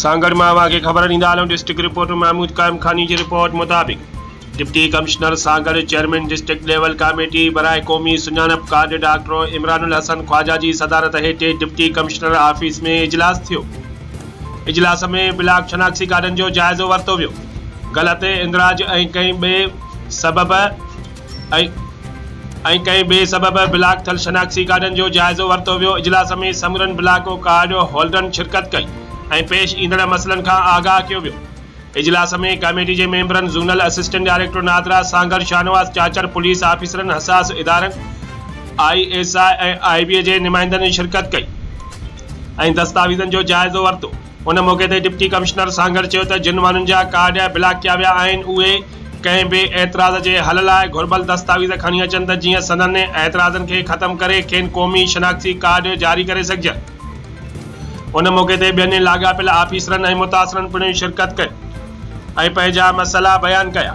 सांगड़ मां के खबर ॾींदा आहियूं। डिस्ट्रिक्ट रिपोर्टर महमूद कायम खानी की रिपोर्ट मुताबिक deputy commissioner Sanghar chairman district level committee बराए क़ौमी सुञाणप कार्ड डॉक्टर इमरानुल हसन ख्वाजा जी सदारत हेठि डिप्टी कमिश्नर ऑफिस में इजलास थियो। इजलास में ब्लॉक शनाख्ती कार्डन जो जाइज़ो वरितो वियो। ग़लत इंदिराज ऐं कंहिं ॿिए सबब ब्लॉक थल शनाख्ती कार्डन जो जाइज़ो वरितो वियो। इजलास में समूरनि ब्लॉक कार्ड होल्डरनि शिरकत कई ऐं पेश ईंदड़ मसइलनि खां आगाह कयो वियो। इजलास में कमेटी के मेंबरन zonal assistant director NADRA Sanghar Shahnawaz Chachar police ऑफिसरन हसास इदारन ISI ऐं IBA के नुमाइंदनि शिरकत कई ऐं दस्तावेज़न जो जाइज़ो वरितो। उन मौके ते डिप्टी कमिश्नर सांगड़ चयो त जिन माण्हुनि जा कार्ड ब्लॉक किया विया आहिनि उहे कंहिं बि एतराज़ जे हल लाइ घुर्बल दस्तावेज़ खणी अचनि त जीअं सदन एतराज़नि खे ख़त्म करे खेनि क़ौमी शनाख्ती कार्ड जारी करे सघिजनि। उन मौके ते ॿियनि लाॻापियल ऑफिसरनि ऐं मुतासिरनि पिणु शिरकत कई ऐं पंहिंजा मसइला बयान कया।